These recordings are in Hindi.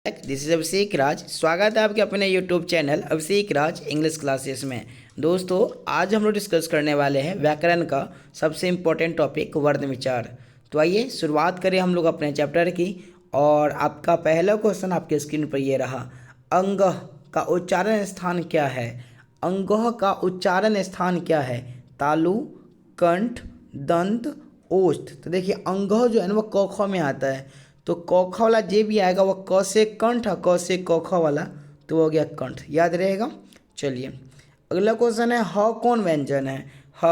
दिस इज़ अभिषेक राज। स्वागत है आपके अपने यूट्यूब चैनल अभिषेक राज इंग्लिश क्लासेस में। दोस्तों, आज हम लोग डिस्कस करने वाले हैं व्याकरण का सबसे इम्पोर्टेंट टॉपिक वर्ण विचार। तो आइए शुरुआत करें हम लोग अपने चैप्टर की। और आपका पहला क्वेश्चन आपके स्क्रीन पर ये रहा, अंगः का उच्चारण स्थान क्या है? अंगः का उच्चारण स्थान क्या है? तालु, कंठ, दंत, ओष्ठ। तो देखिए अंगः जो है ना वो क ख में आता है, तो क ख वाला जे भी आएगा वो क से कंठ और क से क ख वाला तो वो हो गया कंठ। याद रहेगा। चलिए अगला क्वेश्चन है, ह कौन व्यंजन है? ह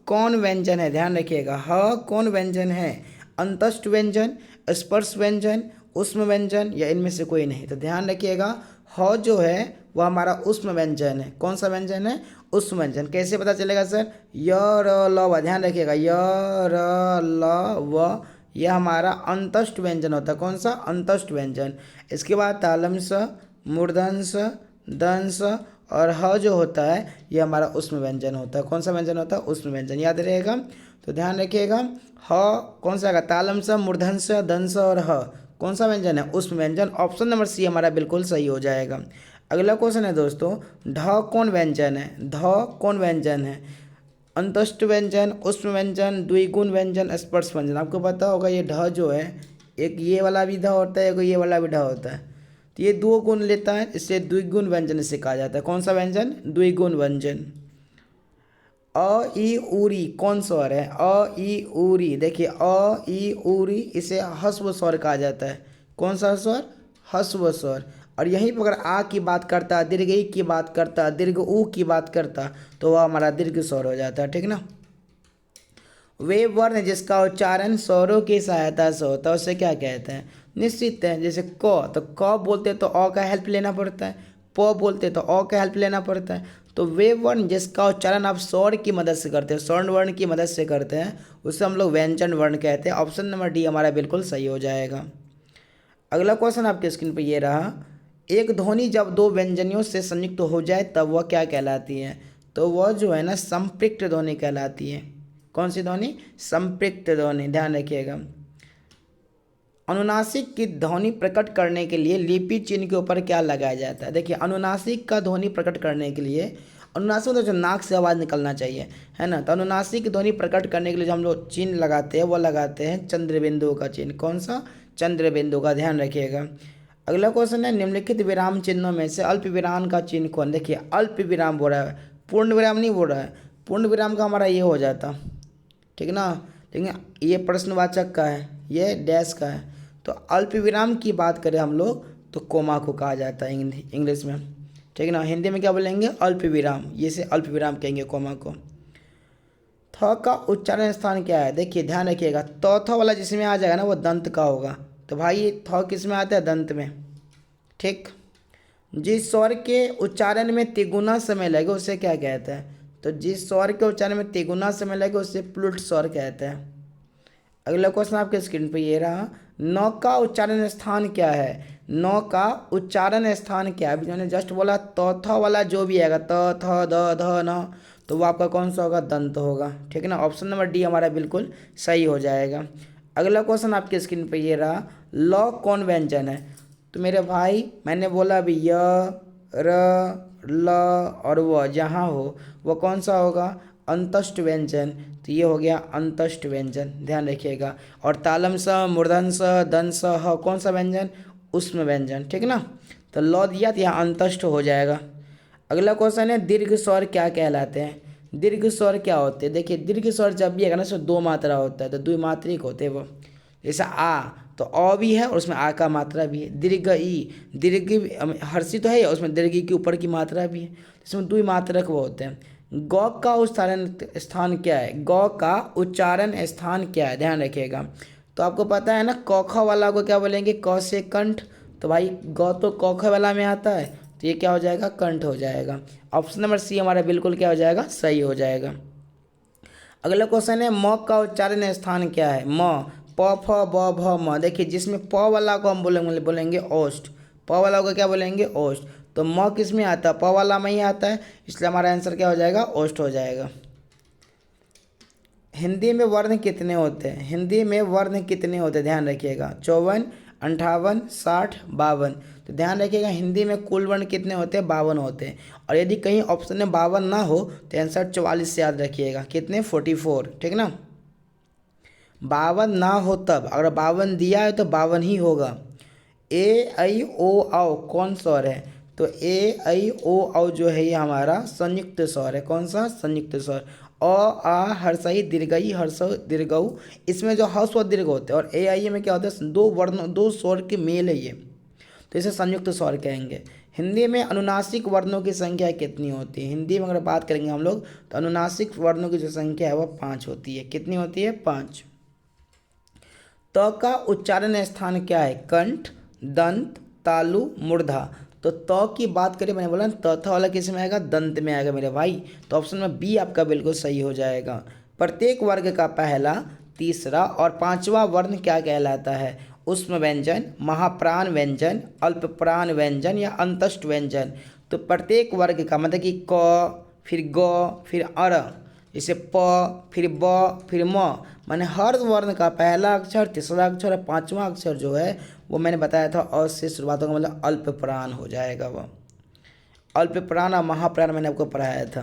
कौन व्यंजन है? ध्यान रखिएगा, ह कौन व्यंजन है? अंतस्थ व्यंजन, स्पर्श व्यंजन, ऊष्म व्यंजन या इनमें से कोई नहीं? तो ध्यान रखिएगा, ह जो है वह हमारा ऊष्म व्यंजन है। कौन सा व्यंजन है? ऊष्म व्यंजन। कैसे पता चलेगा सर? य र ल व। ध्यान रखिएगा, य र ल व यह हमारा अंतस्थ व्यंजन होता है। कौन सा? अंतस्थ व्यंजन। इसके बाद तालम स, मूर्धन स, दंस और ह जो होता है यह हमारा ऊष्म व्यंजन होता है। कौन सा व्यंजन होता है? ऊष्म व्यंजन। याद रहेगा। तो ध्यान रखिएगा, ह कौन सा आएगा? तालम स, मूर्धन स, दंस और ह कौन सा व्यंजन है? ऊष्म व्यंजन। ऑप्शन नंबर सी हमारा बिल्कुल सही हो जाएगा। अगला क्वेश्चन है दोस्तों, ढ कौन व्यंजन है? ध कौन व्यंजन है? अंतस्थ व्यंजन, ऊष्म व्यंजन, द्विगुण व्यंजन, स्पर्श व्यंजन। आपको पता होगा ये ढ जो है, एक ये वाला भी ढ होता है, एक ये वाला भी ढ होता है। तो ये दो गुण लेता है, इससे द्विगुण व्यंजन इसे कहा जाता है। कौन सा व्यंजन? द्विगुण व्यंजन। अ ई उरी कौन स्वर है? अ ई उरी। देखिए अ ई उरी इसे हस्व स्वर कहा जाता है। कौन सा स्वर? हस्व स्वर। और यहीं पर अगर आ की बात करता, दीर्घ ई की बात करता, दीर्घ ऊ की बात करता तो वह हमारा दीर्घ स्वर हो जाता है। ठीक ना। वे वर्ण जिसका उच्चारण स्वरों की सहायता से होता है उसे क्या कहते हैं? निश्चित है, जैसे क, तो क बोलते तो अ का हेल्प लेना पड़ता है, प बोलते तो अ का हेल्प लेना पड़ता है। तो वे वर्ण जिसका उच्चारण आप स्वर की मदद से करते हैं, स्वर्ण वर्ण की मदद से करते हैं, उसे हम लोग व्यंजन वर्ण कहते हैं। ऑप्शन नंबर डी हमारा बिल्कुल सही हो जाएगा। अगला क्वेश्चन आपके स्क्रीन पर ये रहा, एक ध्वनि जब दो व्यंजनियों से संयुक्त हो जाए तब वह क्या कहलाती है? तो वह जो है ना संपृक्त ध्वनि कहलाती है। कौन सी ध्वनि? संपृक्त ध्वनि। ध्यान रखिएगा। अनुनासिक की ध्वनि प्रकट करने के लिए लिपि चिन्ह के ऊपर क्या लगाया जाता है? देखिए अनुनासिक का ध्वनि प्रकट करने के लिए, अनुनासिक तो जो नाक से आवाज़ निकलना चाहिए, है ना। तो अनुनासिक की ध्वनि प्रकट करने के लिए जो हम लोग चिन्ह लगाते हैं वो लगाते हैं चंद्र बिंदु का चिन्ह। कौन सा? चंद्र बिंदु का। ध्यान रखिएगा। अगला क्वेश्चन है, निम्नलिखित विराम चिन्हों में से अल्प विराम का चिन्ह कौन? देखिए अल्प विराम बोल रहा है, पूर्ण विराम नहीं बोल रहा है। पूर्ण विराम का हमारा ये हो जाता, ठीक ना। लेकिन ये प्रश्नवाचक का है, ये डैश का है। तो अल्प विराम की बात करें हम लोग तो कोमा को कहा जाता है इंग्लिश में, ठीक ना। हिंदी में क्या बोलेंगे? अल्प विराम। ये से अल्प विराम कहेंगे कोमा को। थ का उच्चारण स्थान क्या है? देखिए ध्यान रखिएगा, थ वाला जिसमें आ जाएगा ना वो दंत का होगा। तो भाई थ किस में आता है? दंत में। ठीक। जिस स्वर के उच्चारण में तिगुना समय लगे उसे क्या कहते हैं? तो जिस स्वर के उच्चारण में तिगुना समय लगे उसे प्लुट स्वर कहते हैं। अगला क्वेश्चन आपके स्क्रीन पे ये रहा, नौ का उच्चारण स्थान क्या है? नौ का उच्चारण स्थान क्या है? अभी मैंने जस्ट बोला त थ वाला जो भी आएगा त थ द ध न, तो वो आपका कौन सा होगा? दंत होगा। ठीक है ना। ऑप्शन नंबर डी हमारा बिल्कुल सही हो जाएगा। अगला क्वेश्चन आपके स्क्रीन पे ये रहा, ल कौन व्यंजन है? तो मेरे भाई मैंने बोला अभी य र ल और व जहाँ हो वह कौन सा होगा? अंतस्थ व्यंजन। तो ये हो गया अंतस्थ व्यंजन। ध्यान रखिएगा। और तालम स, मूर्धन स, दंस स, ह कौन सा व्यंजन? ऊष्म व्यंजन। ठीक ना। तो लौ दिया तो यहाँ अंतस्थ हो जाएगा। अगला क्वेश्चन है, दीर्घ स्वर क्या कहलाते हैं? दीर्घ स्वर क्या होते हैं? देखिए दीर्घ स्वर जब भी आएगा ना उसमें दो मात्रा होता है, तो द्विमात्रिक होते हैं वो। जैसे आ, तो अ भी है और उसमें आ का मात्रा भी है। दीर्घ ई, दीर्घ हर्षी तो है उसमें दीर्घ ई के ऊपर की मात्रा भी है, इसमें द्विमात्रक वो होते हैं। गौ का उच्चारण स्थान क्या है? गौ का उच्चारण स्थान क्या है? ध्यान रखिएगा। तो आपको पता है ना क ख वाला को क्या बोलेंगे? क से कंठ। तो भाई गौ तो क ख वाला में आता है, तो ये क्या हो जाएगा? कंठ हो जाएगा। ऑप्शन नंबर सी हमारा बिल्कुल क्या हो जाएगा? सही हो जाएगा। अगला क्वेश्चन है, म का उच्चारण स्थान क्या है? म, प फ ब भ म। देखिए जिसमें प वाला को हम बोलेंगे ओष्ठ, प वाला को क्या बोलेंगे? ओष्ठ। तो म किस में आता है? प वाला में ही आता है, इसलिए हमारा आंसर क्या हो जाएगा? ओष्ठ हो जाएगा। हिंदी में वर्ण कितने होते हैं? हिंदी में वर्ण कितने होते हैं? ध्यान रखिएगा, 54, 58, 60, 52। तो ध्यान रखिएगा हिंदी में कुल वर्ण कितने होते हैं, 52 होते हैं। और यदि कहीं ऑप्शन में 52 ना हो तो आंसर 44 से याद रखिएगा, कितने 44, ठीक ना। 52 ना हो तब, अगर 52 दिया है तो 52 ही होगा। ए आई ओ औ कौन स्वर है, तो ए आई ओ औ जो है ये हमारा संयुक्त स्वर है। कौन सा, संयुक्त स्वर। अ आ हर्षई दीर्घई हर्ष दीर्घऊ, इसमें जो हर्ष और दीर्घ होते हैं, और ए आई में क्या होता है, दो वर्ण दो स्वर के मेल है ये, तो इसे संयुक्त स्वर कहेंगे। हिंदी में अनुनासिक वर्णों की संख्या कितनी होती है, हिंदी में अगर बात करेंगे हम लोग तो अनुनासिक वर्णों की जो संख्या है वह 5 होती है। कितनी होती है, 5। त का उच्चारण स्थान क्या है, कंठ, दंत, तालु, मूर्धा। तो त की बात करें, मैंने बोला त वाला किस में आएगा, दंत में आएगा मेरे भाई। तो ऑप्शन में बी आपका बिल्कुल सही हो जाएगा। प्रत्येक वर्ग का पहला, तीसरा और पांचवा वर्ण क्या कहलाता है, उष्म व्यंजन, महाप्राण व्यंजन, अल्प प्राण व्यंजन या अंतस्थ व्यंजन। तो प्रत्येक वर्ग का मतलब कि क, फिर ग, फिर अर, जैसे प, फिर ब, फिर म, माने हर वर्ण का पहला अक्षर, तीसरा अक्षर और पांचवा अक्षर जो है वो मैंने बताया था अ से शुरुआत होगा, मतलब अल्प प्राण हो जाएगा वह। अल्प प्राण और महाप्राण मैंने आपको पढ़ाया था।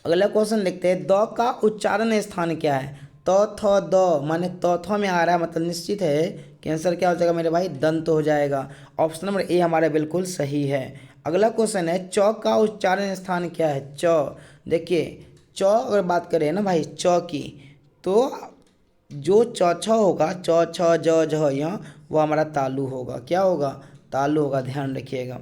अगला क्वेश्चन देखते हैं, द का उच्चारण स्थान क्या है। त थ द माने त थ में आ रहा है, मतलब निश्चित है कि आंसर क्या हो जाएगा मेरे भाई, दंत हो जाएगा। ऑप्शन नंबर ए हमारा बिल्कुल सही है। अगला क्वेश्चन है, च का उच्चारण स्थान क्या है। च, देखिए च अगर बात करें ना भाई च की, तो जो च छ होगा, च छ ज झ य, वो हमारा तालु होगा। क्या होगा, तालु होगा, ध्यान रखिएगा।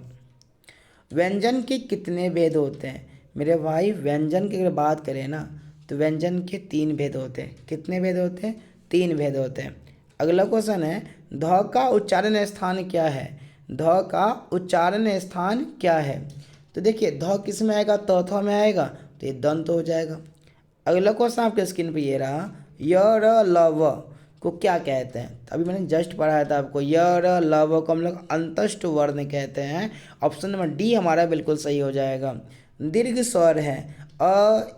व्यंजन के कितने भेद होते हैं मेरे भाई, व्यंजन की अगर बात करें ना तो व्यंजन के 3 भेद होते हैं। कितने भेद होते हैं, 3 भेद होते हैं। अगला क्वेश्चन है, ध का उच्चारण स्थान क्या है। ध का उच्चारण स्थान क्या है, तो देखिए ध किस में आएगा, त थ में आएगा, तो ये दंत हो जाएगा। अगला क्वेश्चन आपके स्क्रीन पे ये रहा, य र ल व को क्या कहते हैं। अभी मैंने जस्ट पढ़ाया था आपको, य र ल व को हम लोग अंतस्थ वर्ण कहते हैं। ऑप्शन नंबर डी हमारा बिल्कुल सही हो जाएगा। दीर्घ स्वर है अ,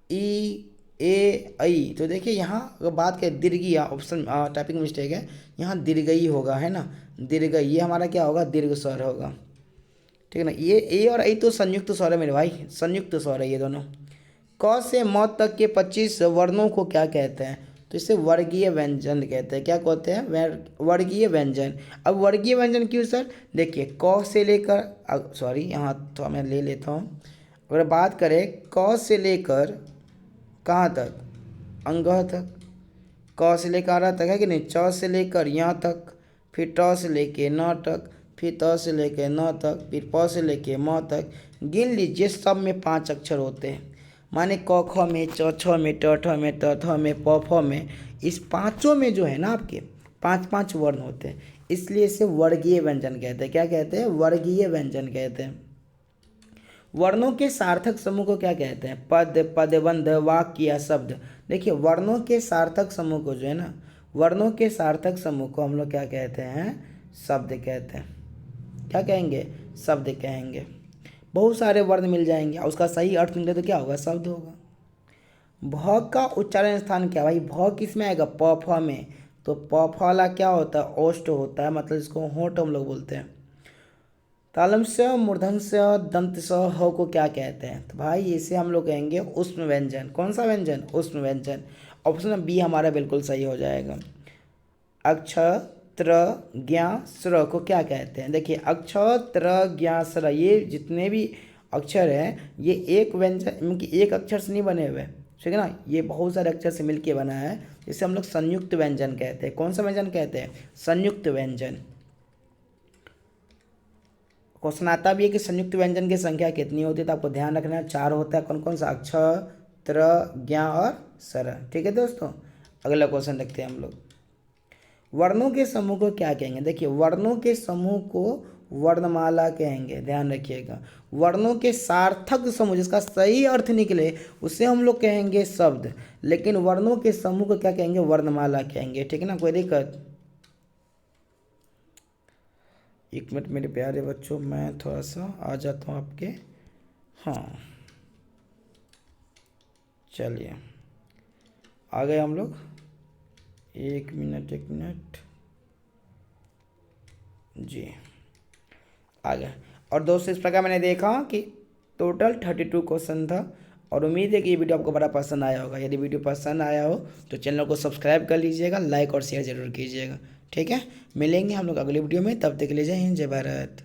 ई, ए, ऐ। तो देखिए यहाँ अगर बात करें दीर्घी, ऑप्शन टाइपिंग मिस्टेक है, यहाँ दीर्घई होगा, है ना, दीर्घई, ये हमारा क्या होगा, दीर्घ स्वर होगा, ठीक है ना। ये ए और ऐ तो संयुक्त स्वर है मेरे भाई, संयुक्त स्वर है ये दोनों। क से म तक के 25 वर्णों को क्या कहते हैं, तो इसे वर्गीय व्यंजन कहते हैं। क्या कहते हैं, वर्गीय व्यंजन। अब वर्गीय व्यंजन क्यों सर, देखिए क से लेकर, सॉरी यहाँ तो मैं ले लेता हूँ। अगर बात करें क से लेकर कहाँ तक, अंगह तक, क से लेकर आ तक है कि नहीं, च से लेकर यहाँ तक, फिर ट से लेके न तक, फिर त से लेके न तक, फिर प से लेके म तक। गिन लीजिए सब में 5 अक्षर होते हैं, माने क ख में, च छ में, ट ठ में, त थ में, प फ में, इस पाँचों में जो है ना आपके 5-5 वर्ण होते हैं, इसलिए इसे वर्गीय व्यंजन कहते हैं। क्या कहते हैं, वर्गीय व्यंजन कहते हैं। वर्णों के सार्थक समूह को क्या कहते हैं, पद, पदबंध, वाक्य या शब्द। देखिए वर्णों के सार्थक समूह को जो है ना, वर्णों के सार्थक समूह को हम लोग क्या कहते हैं, शब्द कहते हैं। क्या कहेंगे, शब्द कहेंगे। बहुत सारे वर्ण मिल जाएंगे और उसका सही अर्थ निकले तो क्या होगा, शब्द होगा। भ का उच्चारण स्थान क्या भाई, भ किस में आएगा, प फ में। तो प फ वाला क्या होता है, ओष्ठ होता है, मतलब इसको होंठ हम लोग बोलते हैं। तालम से, मूर्धन से, दंत से ह को क्या कहते हैं, तो भाई इसे हम लोग कहेंगे उष्म व्यंजन। कौन सा व्यंजन, उष्म व्यंजन। ऑप्शन बी हमारा बिल्कुल सही हो जाएगा। अक्षर, त्र, ज्ञा, स्र को क्या कहते हैं। देखिए अक्षर, त्र, ज्ञा, स्र, ये जितने भी अक्षर हैं ये एक व्यंजन, एक अक्षर से नहीं बने हुए, ठीक है ना, ये बहुत सारे अक्षर से मिलके बना है, इसे हम लोग संयुक्त व्यंजन कहते हैं। कौन सा व्यंजन कहते हैं, संयुक्त व्यंजन। क्वेश्चन आता भी है कि संयुक्त व्यंजन की संख्या कितनी होती है, तो आपको ध्यान रखना है 4 होता है। कौन कौन सा, अक्षर, त्र, ज्ञा और स्र, ठीक है दोस्तों। अगला क्वेश्चन देखते हैं हम लोग, वर्णों के समूह को क्या कहेंगे। देखिए वर्णों के समूह को वर्णमाला कहेंगे, ध्यान रखिएगा। वर्णों के सार्थक समूह जिसका सही अर्थ निकले उसे हम लोग कहेंगे शब्द, लेकिन वर्णों के समूह को क्या कहेंगे, वर्णमाला कहेंगे, ठीक है ना। कोई दिक्कत, एक मिनट मेरे प्यारे बच्चों, मैं थोड़ा सा आ जाता हूँ आपके, हाँ चलिए आ गए हम लोग। एक मिनट, जी आ गया। और दोस्तों इस प्रकार मैंने देखा कि टोटल 32 क्वेश्चन था और उम्मीद है कि ये वीडियो आपको बड़ा पसंद आया होगा। यदि वीडियो पसंद आया हो तो चैनल को सब्सक्राइब कर लीजिएगा, लाइक और शेयर जरूर कीजिएगा। ठीक है, मिलेंगे हम लोग अगली वीडियो में, तब तक के लिए जय हिंद जय भारत।